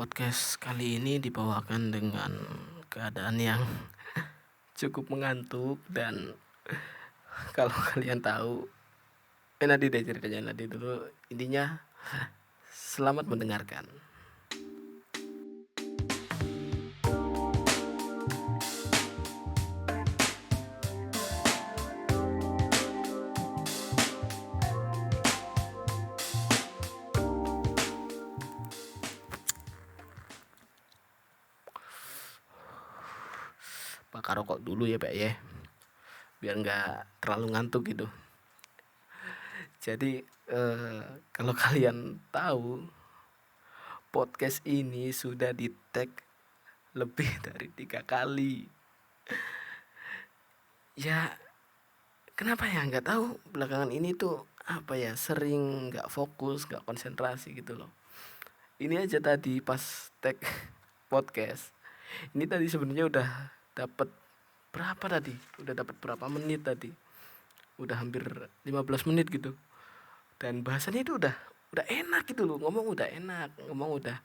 Podcast kali ini dibawakan dengan keadaan yang cukup mengantuk dan kalau kalian tahu, nanti deh ceritanya nanti dulu. Intinya, selamat mendengarkan. Bakar rokok dulu ya Pak ya, biar nggak terlalu ngantuk gitu. Jadi kalau kalian tahu, podcast ini sudah di tag lebih dari 3 kali. Ya kenapa ya nggak tahu, belakangan ini tuh apa ya, sering nggak fokus, nggak konsentrasi gitu loh. Ini aja tadi pas tag podcast ini tadi sebenarnya udah dapat berapa tadi, udah dapat berapa menit tadi, udah hampir 15 menit gitu, dan bahasannya itu udah enak gitu loh, ngomong udah enak, ngomong udah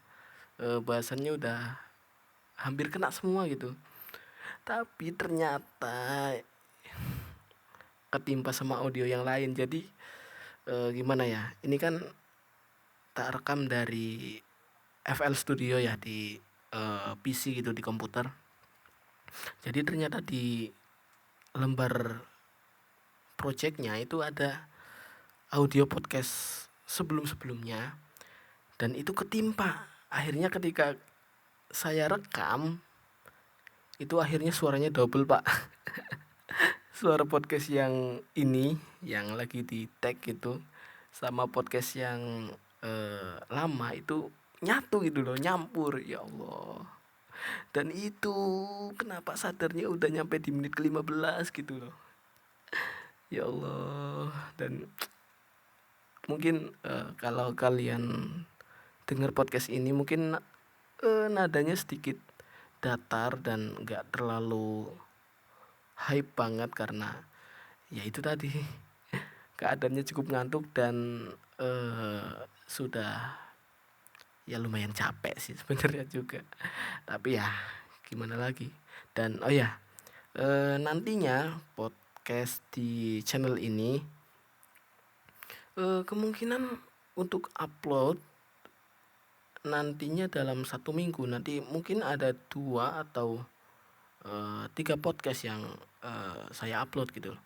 bahasannya udah hampir kena semua gitu, tapi ternyata ketimpa sama audio yang lain. Jadi gimana ya, ini kan tak rekam dari FL Studio ya, di PC gitu, di komputer. Jadi ternyata di lembar projectnya itu ada audio podcast sebelum-sebelumnya, dan itu ketimpa. Akhirnya ketika saya rekam, itu akhirnya suaranya double Pak. Suara podcast yang ini, yang lagi di tag gitu, sama podcast yang lama itu nyatu gitu loh, nyampur. Ya Allah. Dan itu kenapa sadarnya udah nyampe di menit ke-15 gitu loh. Ya Allah. Dan mungkin kalau kalian dengar podcast ini mungkin nadanya sedikit datar dan nggak terlalu hype banget, karena ya itu tadi keadaannya cukup ngantuk dan sudah ya lumayan capek sih sebenarnya juga, tapi ya gimana lagi. Dan oh ya, nantinya podcast di channel ini kemungkinan untuk upload nantinya dalam 1 minggu, nanti mungkin ada 2 atau 3 podcast yang saya upload gitu.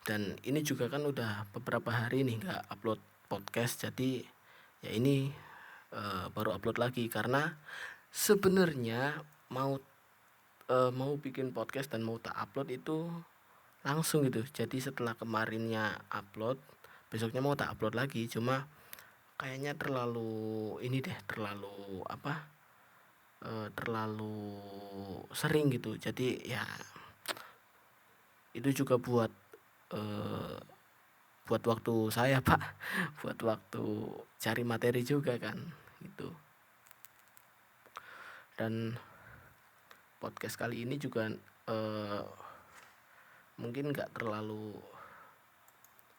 Dan ini juga kan udah beberapa hari nih nggak upload podcast, jadi ya ini baru upload lagi karena sebenarnya mau bikin podcast dan mau tak upload itu langsung gitu. Jadi setelah kemarinnya upload, besoknya mau tak upload lagi, cuma kayaknya terlalu ini deh, terlalu apa, terlalu sering gitu. Jadi ya itu juga eh, buat waktu saya Pak, buat waktu cari materi juga kan gitu. Dan podcast kali ini juga eh, mungkin nggak terlalu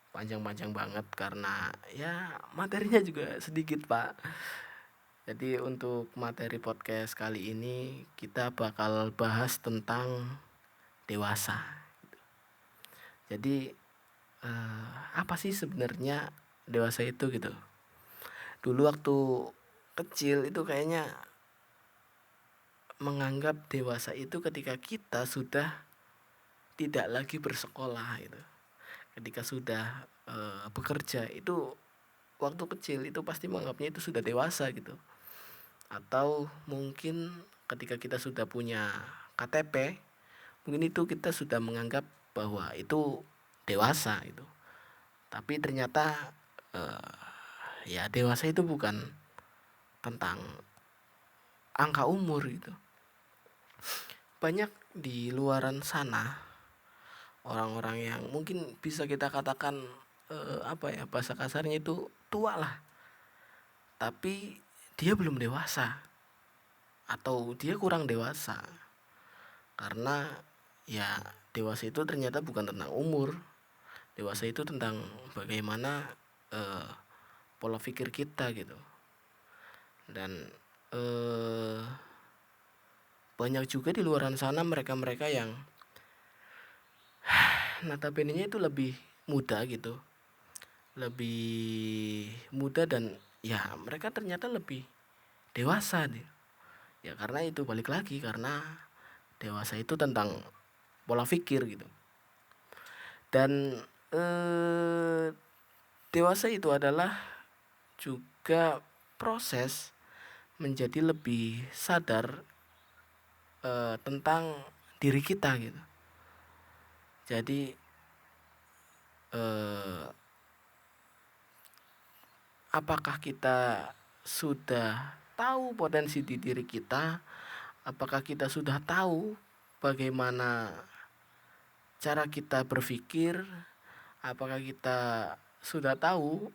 panjang-panjang banget karena ya materinya juga sedikit Pak. Jadi untuk materi podcast kali ini kita bakal bahas tentang dewasa. Jadi apa sih sebenarnya dewasa itu gitu. Dulu waktu kecil itu kayaknya menganggap dewasa itu ketika kita sudah tidak lagi bersekolah gitu. Ketika sudah bekerja, itu waktu kecil itu pasti menganggapnya itu sudah dewasa gitu. Atau mungkin ketika kita sudah punya KTP, mungkin itu kita sudah menganggap bahwa itu dewasa itu. Tapi ternyata ya dewasa itu bukan tentang angka umur gitu. Banyak di luaran sana orang-orang yang mungkin bisa kita katakan apa ya, bahasa kasarnya itu tua lah, tapi dia belum dewasa atau dia kurang dewasa, karena ya dewasa itu ternyata bukan tentang umur. Dewasa itu tentang bagaimana pola pikir kita gitu. Dan eh, banyak juga di luaran sana mereka-mereka yang notabene-nya itu lebih muda gitu, lebih muda dan ya mereka ternyata lebih dewasa nih. Ya karena itu balik lagi karena dewasa itu tentang pola pikir gitu. Dan dewasa itu adalah juga proses menjadi lebih sadar tentang diri kita gitu. Jadi eh, apakah kita sudah tahu potensi di diri kita? Apakah kita sudah tahu bagaimana cara kita berpikir? Apakah kita sudah tahu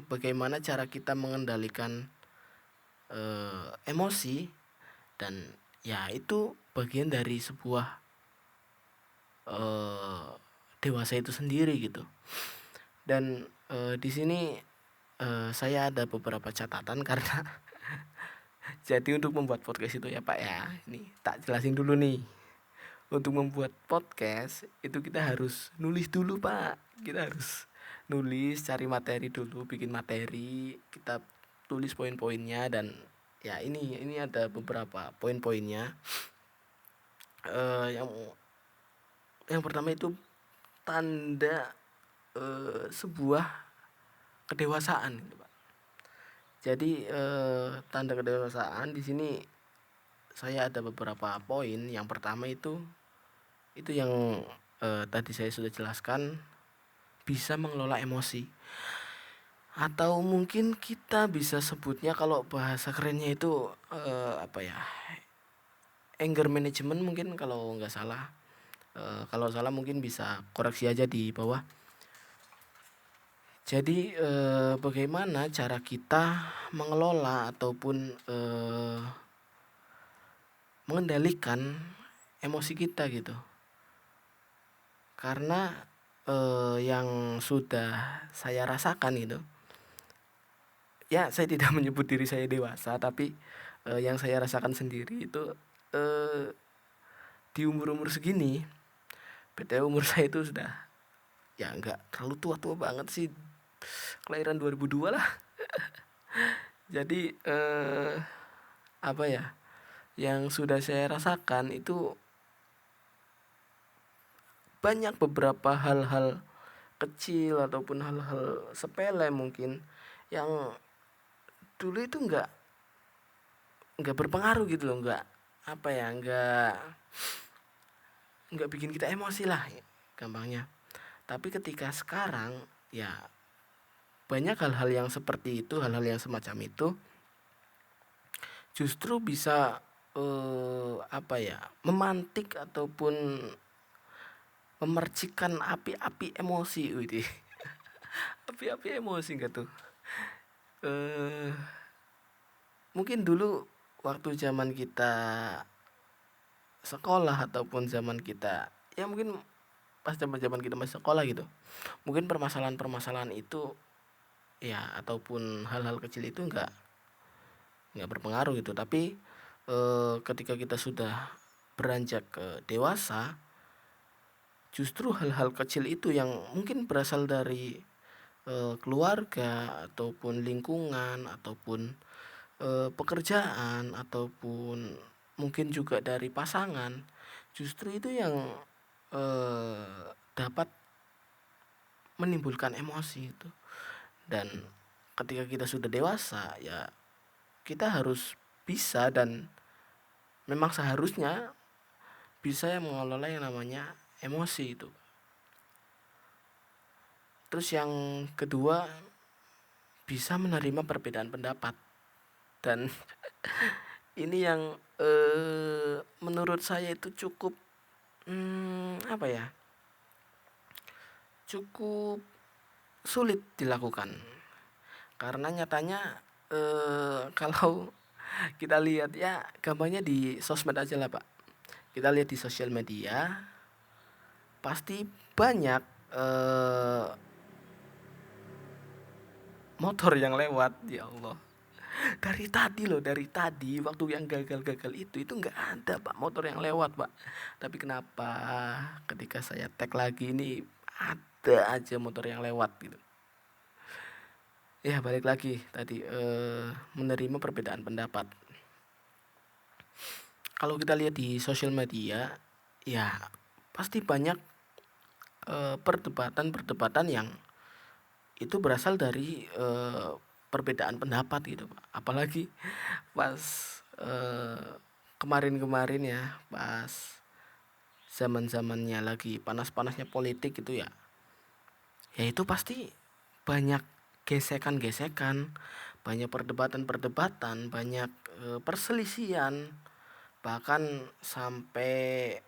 bagaimana cara kita mengendalikan emosi? Dan ya itu bagian dari sebuah eh, dewasa itu sendiri gitu. Dan di sini saya ada beberapa catatan karena jadi untuk membuat podcast itu ya Pak ya, ini tak jelasin dulu nih. Untuk membuat podcast itu kita harus nulis dulu Pak. Kita harus nulis, cari materi dulu, bikin materi, kita tulis poin-poinnya. Dan ya ini ada beberapa poin-poinnya. Yang pertama itu tanda sebuah kedewasaan gitu Pak. Jadi tanda kedewasaan di sini saya ada beberapa poin. Yang pertama itu yang tadi saya sudah jelaskan, bisa mengelola emosi, atau mungkin kita bisa sebutnya kalau bahasa kerennya itu apa ya, anger management mungkin kalau nggak salah. Kalau salah mungkin bisa koreksi aja di bawah. Jadi bagaimana cara kita mengelola ataupun mengendalikan emosi kita gitu. Karena yang sudah saya rasakan gitu, ya saya tidak menyebut diri saya dewasa, tapi yang saya rasakan sendiri itu di umur-umur segini, btw umur saya itu sudah ya nggak terlalu tua-tua banget sih, kelahiran 2002 lah. Jadi apa ya, yang sudah saya rasakan itu banyak beberapa hal-hal kecil ataupun hal-hal sepele mungkin yang dulu itu nggak berpengaruh gitu loh, nggak apa ya, nggak bikin kita emosi lah gampangnya. Tapi ketika sekarang ya banyak hal-hal yang seperti itu, hal-hal yang semacam itu justru bisa apa ya, memantik ataupun memercikan api-api emosi. Widih. Api-api emosi enggak tuh? eh Mungkin dulu waktu zaman kita sekolah ataupun zaman kita, ya mungkin pas zaman-zaman kita masih sekolah gitu, mungkin permasalahan-permasalahan itu ya ataupun hal-hal kecil itu nggak berpengaruh gitu. Tapi ketika kita sudah beranjak ke dewasa, justru hal-hal kecil itu yang mungkin berasal dari keluarga ataupun lingkungan ataupun pekerjaan ataupun mungkin juga dari pasangan, justru itu yang dapat menimbulkan emosi itu. Dan ketika kita sudah dewasa ya kita harus bisa dan memang seharusnya bisa yang mengelola yang namanya emosi itu. Terus yang kedua, bisa menerima perbedaan pendapat. Dan ini yang menurut saya itu cukup apa ya, cukup sulit dilakukan. Karena nyatanya kalau kita lihat ya gampangnya di sosmed aja lah Pak. Kita lihat di sosial media pasti banyak motor yang lewat, ya Allah. Dari tadi loh, dari tadi waktu yang gagal-gagal itu nggak ada Pak motor yang lewat Pak. Tapi kenapa ketika saya tag lagi ini ada aja motor yang lewat gitu. Ya balik lagi tadi menerima perbedaan pendapat. Kalau kita lihat di sosial media, ya pasti banyak perdebatan-perdebatan yang itu berasal dari perbedaan pendapat gitu Pak. Apalagi pas kemarin-kemarin ya, pas zaman-zamannya lagi panas-panasnya politik gitu ya. Ya itu pasti banyak gesekan-gesekan, banyak perdebatan-perdebatan, banyak perselisihan, bahkan sampai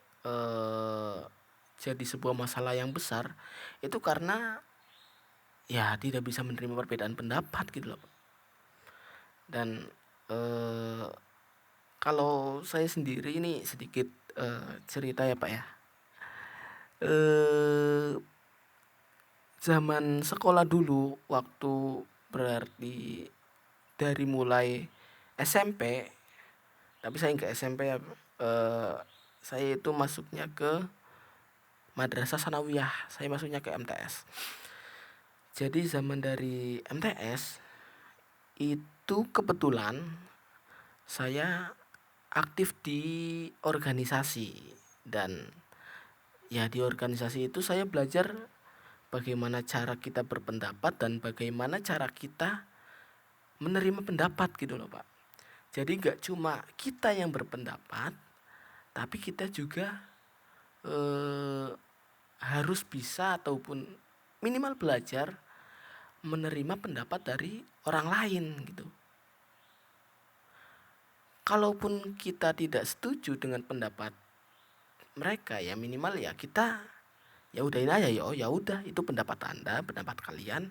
jadi sebuah masalah yang besar itu karena ya tidak bisa menerima perbedaan pendapat gitu loh. Dan kalau saya sendiri ini sedikit cerita ya Pak ya. Zaman sekolah dulu waktu berarti dari mulai SMP, tapi saya nggak SMP ya, saya itu masuknya ke Madrasah Sanawiyah, saya masuknya ke MTS. Jadi zaman dari MTS itu kebetulan saya aktif di organisasi, dan ya di organisasi itu saya belajar bagaimana cara kita berpendapat dan bagaimana cara kita menerima pendapat gitu loh Pak. Jadi nggak cuma kita yang berpendapat, tapi kita juga harus bisa ataupun minimal belajar menerima pendapat dari orang lain gitu. Kalaupun kita tidak setuju dengan pendapat mereka, ya minimal ya kita ya udahin aja, ya udah itu pendapat Anda, pendapat kalian,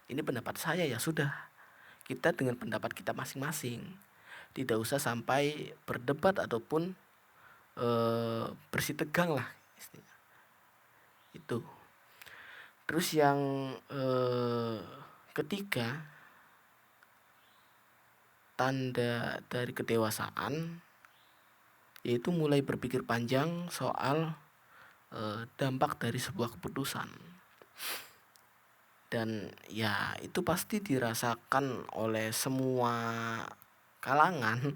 ini pendapat saya, ya sudah, kita dengan pendapat kita masing-masing, tidak usah sampai berdebat ataupun bersih tegang lah istilahnya. Itu terus yang ketiga, tanda dari kedewasaan yaitu mulai berpikir panjang soal dampak dari sebuah keputusan. Dan ya itu pasti dirasakan oleh semua kalangan,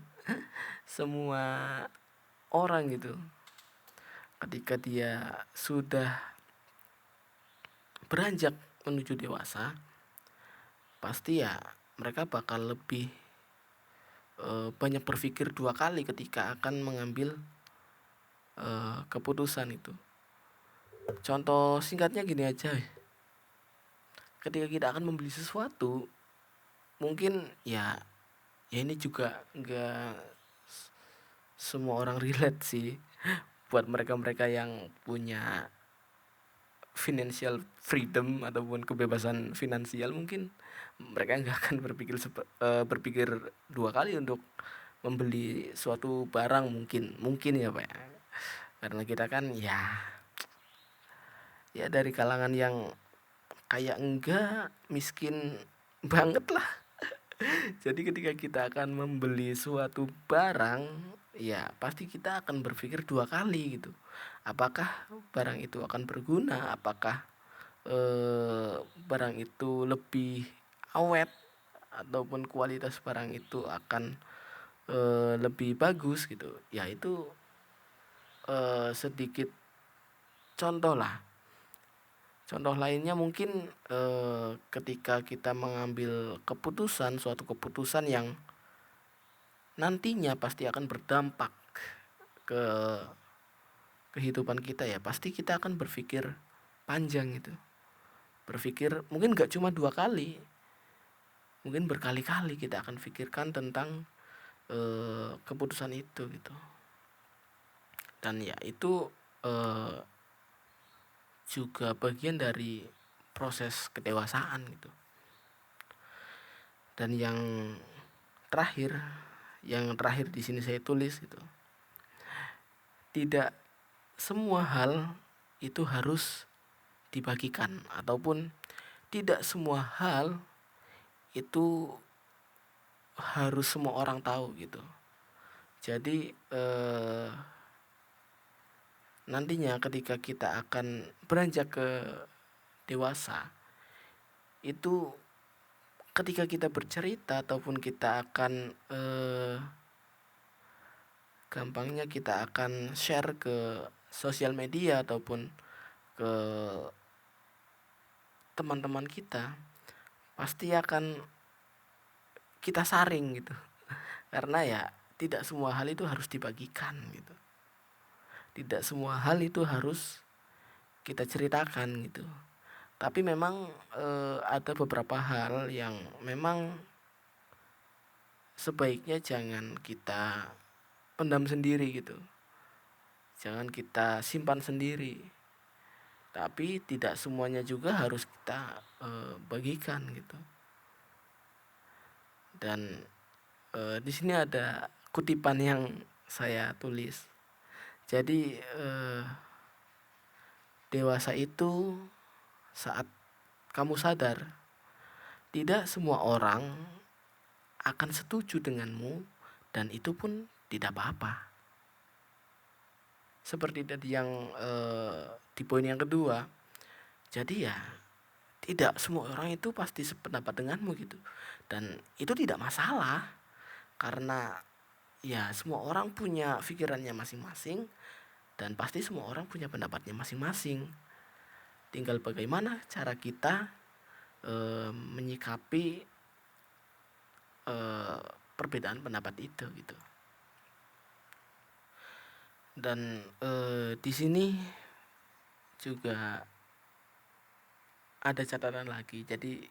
semua orang gitu. Ketika dia sudah beranjak menuju dewasa, pasti ya mereka bakal lebih banyak berpikir dua kali ketika akan mengambil keputusan itu. Contoh singkatnya gini aja, ketika kita akan membeli sesuatu, mungkin ya ini juga nggak semua orang relate sih. Buat mereka-mereka yang punya financial freedom ataupun kebebasan finansial, mungkin mereka nggak akan berpikir dua kali untuk membeli suatu barang, mungkin ya Pak ya. Karena kita kan ya dari kalangan yang kayak enggak miskin banget lah. Jadi ketika kita akan membeli suatu barang, ya pasti kita akan berpikir dua kali gitu. Apakah barang itu akan berguna, apakah barang itu lebih awet, ataupun kualitas barang itu akan lebih bagus gitu. Ya itu sedikit contoh lah. Contoh lainnya mungkin ketika kita mengambil suatu keputusan yang nantinya pasti akan berdampak ke kehidupan kita, ya pasti kita akan berpikir panjang gitu. Berpikir mungkin gak cuma dua kali, mungkin berkali-kali kita akan pikirkan tentang keputusan itu gitu. Dan ya itu juga bagian dari proses kedewasaan gitu. Dan yang terakhir di sini saya tulis itu, tidak semua hal itu harus dibagikan, ataupun tidak semua hal itu harus semua orang tahu gitu. Jadi nantinya ketika kita akan beranjak ke dewasa, itu ketika kita bercerita ataupun kita akan gampangnya kita akan share ke sosial media ataupun ke teman-teman kita, pasti akan kita saring gitu. Karena ya tidak semua hal itu harus dibagikan gitu. Tidak semua hal itu harus kita ceritakan gitu. Tapi memang ada beberapa hal yang memang sebaiknya jangan kita pendam sendiri gitu. Jangan kita simpan sendiri. Tapi tidak semuanya juga harus kita bagikan gitu. Dan di sini ada kutipan yang saya tulis. Jadi dewasa itu saat kamu sadar tidak semua orang akan setuju denganmu, dan itu pun tidak apa-apa. Seperti tadi yang di poin yang kedua. Jadi ya tidak semua orang itu pasti sependapat denganmu gitu. Dan itu tidak masalah, karena ya semua orang punya pikirannya masing-masing, dan pasti semua orang punya pendapatnya masing-masing. Tinggal bagaimana cara kita menyikapi perbedaan pendapat itu gitu. Dan di sini juga ada catatan lagi. Jadi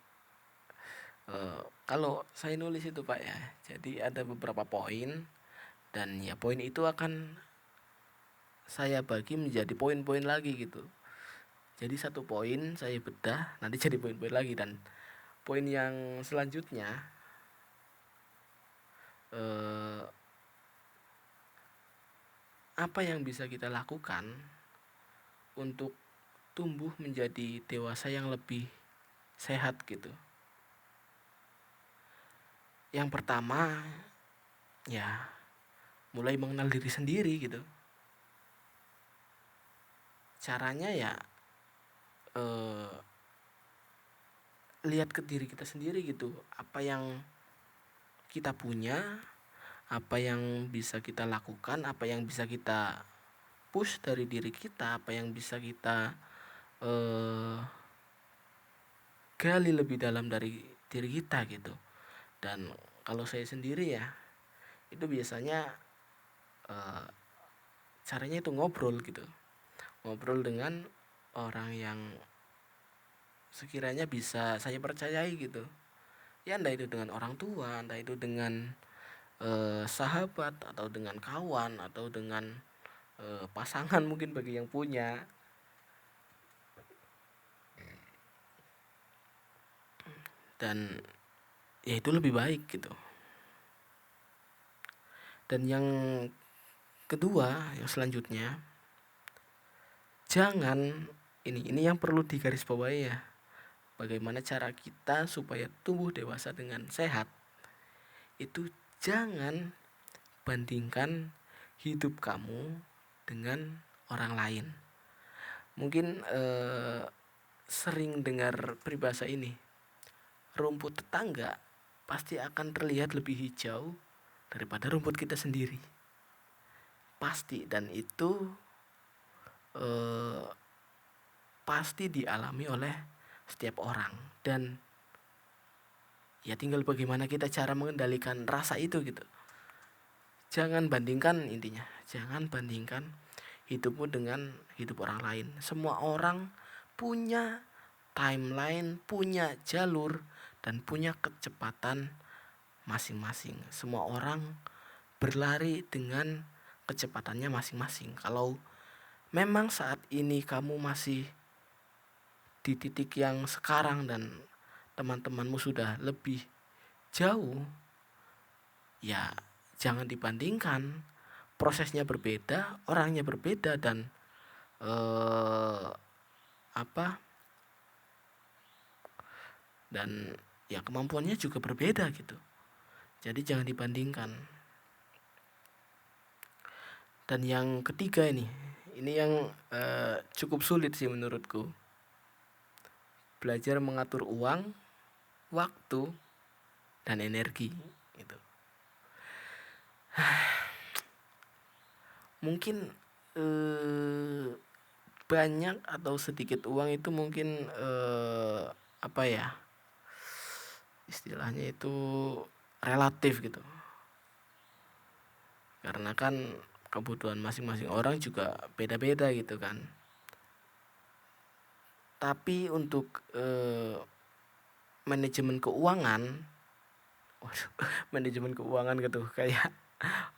kalau saya nulis itu Pak ya, jadi ada beberapa poin, dan ya poin itu akan saya bagi menjadi poin-poin lagi gitu. Jadi satu poin saya bedah nanti jadi poin-poin lagi, dan poin yang selanjutnya apa yang bisa kita lakukan untuk tumbuh menjadi dewasa yang lebih sehat gitu. Yang pertama ya mulai mengenal diri sendiri gitu. Caranya ya lihat ke diri kita sendiri gitu, apa yang kita punya, apa yang bisa kita lakukan, apa yang bisa kita push dari diri kita, apa yang bisa kita gali lebih dalam dari diri kita gitu. Dan kalau saya sendiri ya, itu biasanya caranya itu ngobrol gitu, ngobrol dengan orang yang sekiranya bisa saya percayai gitu. Ya entah itu dengan orang tua, entah itu dengan sahabat, atau dengan kawan, atau dengan pasangan mungkin bagi yang punya. Dan ya itu lebih baik gitu. Dan yang kedua, yang selanjutnya, jangan ini yang perlu digarisbawahi ya. Bagaimana cara kita supaya tumbuh dewasa dengan sehat? Itu jangan bandingkan hidup kamu dengan orang lain. Mungkin sering dengar peribahasa ini, rumput tetangga pasti akan terlihat lebih hijau daripada rumput kita sendiri. Pasti, dan itu pasti dialami oleh setiap orang. Dan ya tinggal bagaimana kita cara mengendalikan rasa itu gitu. Jangan bandingkan, intinya jangan bandingkan hidupmu dengan hidup orang lain. Semua orang punya timeline, punya jalur, dan punya kecepatan masing-masing. Semua orang berlari dengan kecepatannya masing-masing. Kalau memang saat ini kamu masih di titik yang sekarang dan teman-temanmu sudah lebih jauh, ya jangan dibandingkan. Prosesnya berbeda, orangnya berbeda, dan dan ya kemampuannya juga berbeda gitu. Jadi jangan dibandingkan. Dan yang ketiga ini yang cukup sulit sih menurutku. Belajar mengatur uang, waktu, dan energi gitu. Mungkin banyak atau sedikit uang itu mungkin apa ya, istilahnya itu relatif gitu, karena kan kebutuhan masing-masing orang juga beda-beda gitu kan. Tapi untuk manajemen keuangan, manajemen keuangan gitu kayak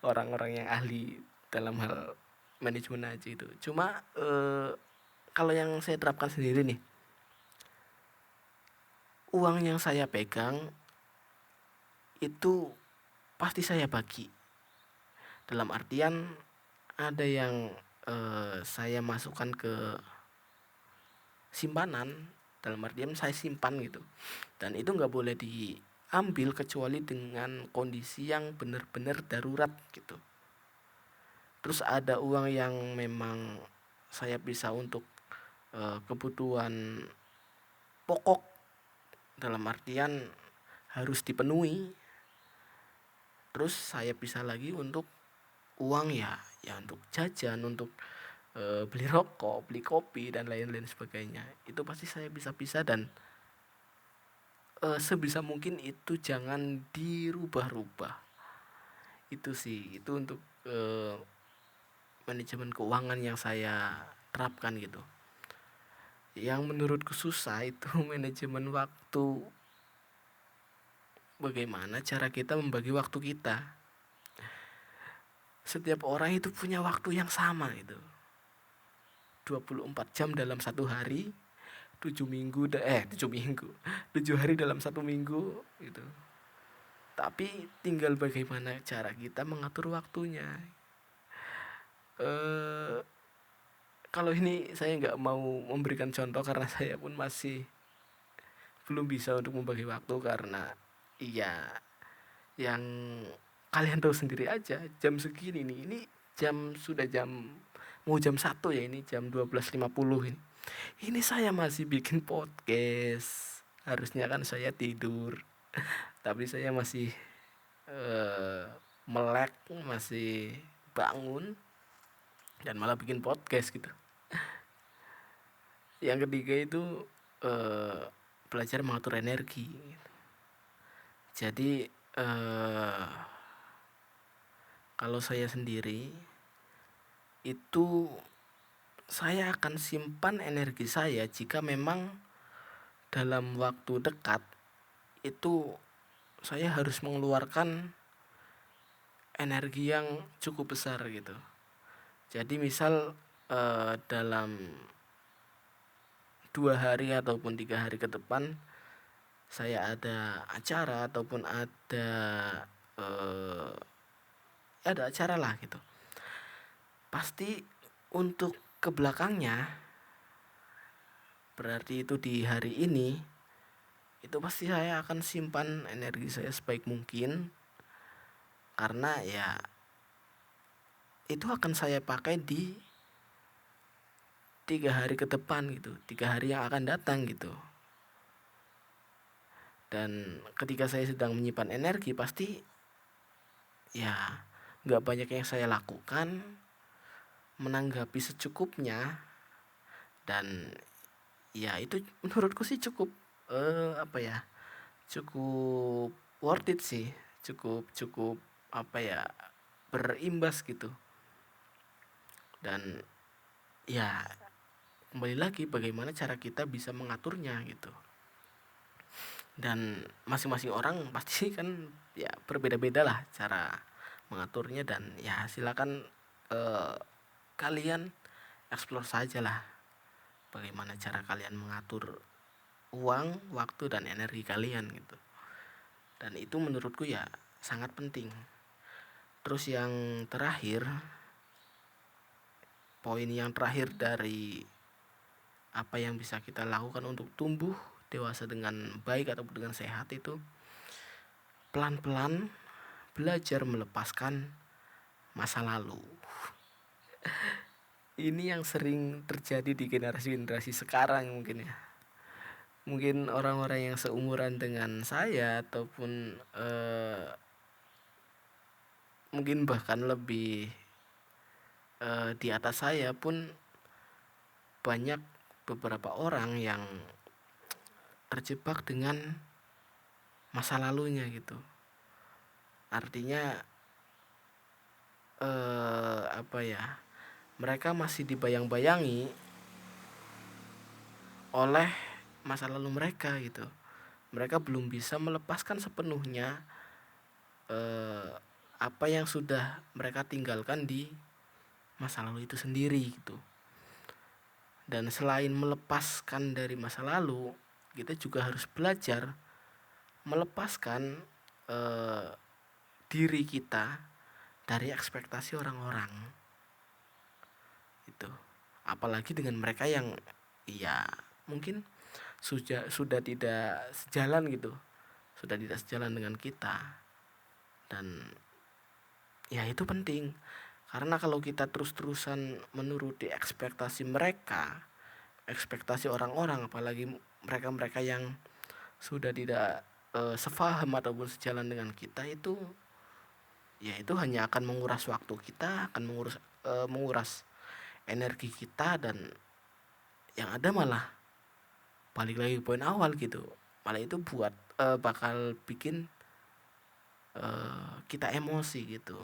orang-orang yang ahli dalam hal manajemen aja itu. Cuma kalau yang saya terapkan sendiri nih, uang yang saya pegang itu pasti saya bagi. Dalam artian ada yang saya masukkan ke simpanan, dalam artian saya simpan gitu. Dan itu nggak boleh diambil kecuali dengan kondisi yang benar-benar darurat gitu. Terus ada uang yang memang saya bisa untuk kebutuhan pokok, dalam artian harus dipenuhi. Terus saya bisa lagi untuk uang ya untuk jajan, untuk beli rokok, beli kopi dan lain-lain sebagainya. Itu pasti saya bisa pisah, dan sebisa mungkin itu jangan dirubah-rubah. Itu sih, itu untuk manajemen keuangan yang saya terapkan gitu. Yang menurutku susah itu manajemen waktu. Bagaimana cara kita membagi waktu kita? Setiap orang itu punya waktu yang sama gitu. 24 jam dalam satu hari, 7 minggu 7 minggu 7 hari dalam satu minggu gitu. Tapi tinggal bagaimana cara kita mengatur waktunya. Kalau ini saya nggak mau memberikan contoh karena saya pun masih belum bisa untuk membagi waktu, karena iya yang kalian tahu sendiri aja, jam segini nih, ini sudah jam mau jam 1 ya, ini jam 12.50 ini saya masih bikin podcast. Harusnya kan saya tidur, tapi saya masih melek, masih bangun dan malah bikin podcast gitu. Yang ketiga itu belajar mengatur energi gitu. Jadi kalau saya sendiri itu saya akan simpan energi saya jika memang dalam waktu dekat itu saya harus mengeluarkan energi yang cukup besar gitu. Jadi misal dalam 2 hari ataupun 3 hari ke depan saya ada acara ataupun ada acara lah gitu. Pasti untuk ke belakangnya, berarti itu di hari ini, itu pasti saya akan simpan energi saya sebaik mungkin, karena ya itu akan saya pakai di 3 hari ke depan gitu, 3 hari yang akan datang gitu. Dan ketika saya sedang menyimpan energi, pasti ya nggak banyak yang saya lakukan, menanggapi secukupnya. Dan ya itu menurutku sih cukup apa ya, cukup worth it sih, cukup apa ya, berimbas gitu. Dan ya kembali lagi bagaimana cara kita bisa mengaturnya gitu. Dan masing-masing orang pasti kan ya berbeda-beda lah cara mengaturnya, dan ya silakan kalian explore saja lah bagaimana cara kalian mengatur uang, waktu, dan energi kalian gitu. Dan itu menurutku ya sangat penting. Terus yang terakhir, poin yang terakhir dari apa yang bisa kita lakukan untuk tumbuh dewasa dengan baik ataupun dengan sehat, itu pelan-pelan belajar melepaskan masa lalu. Ini yang sering terjadi di generasi-generasi sekarang mungkin ya. Mungkin orang-orang yang seumuran dengan saya ataupun mungkin bahkan lebih di atas saya pun banyak beberapa orang yang terjebak dengan masa lalunya gitu. Artinya apa ya? Mereka masih dibayang-bayangi oleh masa lalu mereka gitu. Mereka belum bisa melepaskan sepenuhnya apa yang sudah mereka tinggalkan di masa lalu itu sendiri gitu. Dan selain melepaskan dari masa lalu, kita juga harus belajar melepaskan diri kita dari ekspektasi orang-orang itu. Apalagi dengan mereka yang ya mungkin sudah tidak sejalan gitu, sudah tidak sejalan dengan kita. Dan ya itu penting, karena kalau kita terus-terusan menuruti ekspektasi mereka, ekspektasi orang-orang, apalagi mereka-mereka yang sudah tidak sefaham ataupun sejalan dengan kita, itu ya itu hanya akan menguras waktu kita, akan menguras energi kita, dan yang ada malah balik lagi poin awal gitu, malah itu bakal bikin kita emosi gitu.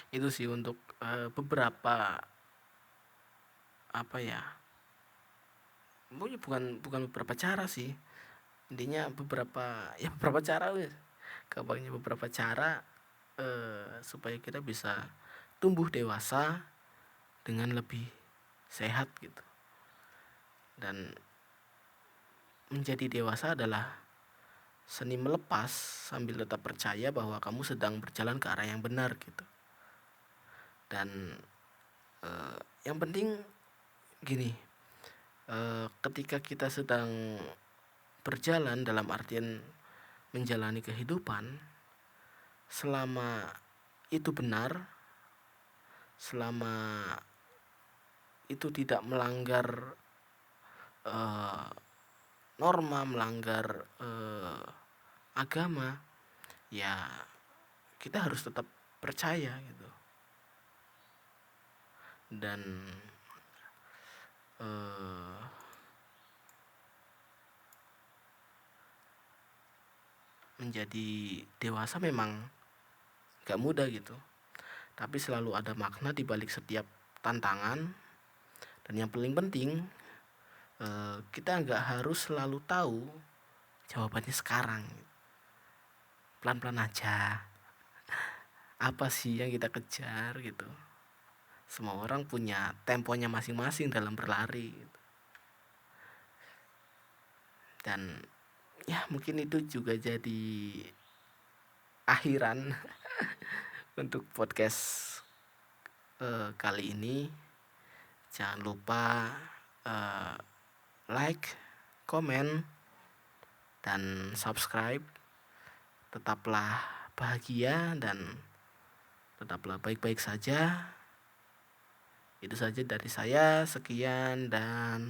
Itu sih untuk beberapa apa ya, bukan beberapa cara sih, intinya beberapa cara wes, gampangnya beberapa cara supaya kita bisa tumbuh dewasa dengan lebih sehat gitu. Dan menjadi dewasa adalah seni melepas sambil tetap percaya bahwa kamu sedang berjalan ke arah yang benar gitu. Dan yang penting gini, ketika kita sedang berjalan dalam artian menjalani kehidupan, selama itu benar, selama itu tidak melanggar norma, melanggar agama, ya kita harus tetap percaya gitu. Dan menjadi dewasa memang gak mudah gitu, tapi selalu ada makna di balik setiap tantangan. Dan yang paling penting, kita gak harus selalu tahu jawabannya sekarang. Pelan-pelan aja, apa sih yang kita kejar gitu. Semua orang punya temponya masing-masing dalam berlari gitu. Dan ya mungkin itu juga jadi akhiran untuk podcast kali ini. Jangan lupa like, komen, dan subscribe. Tetaplah bahagia dan tetaplah baik-baik saja. Itu saja dari saya, sekian dan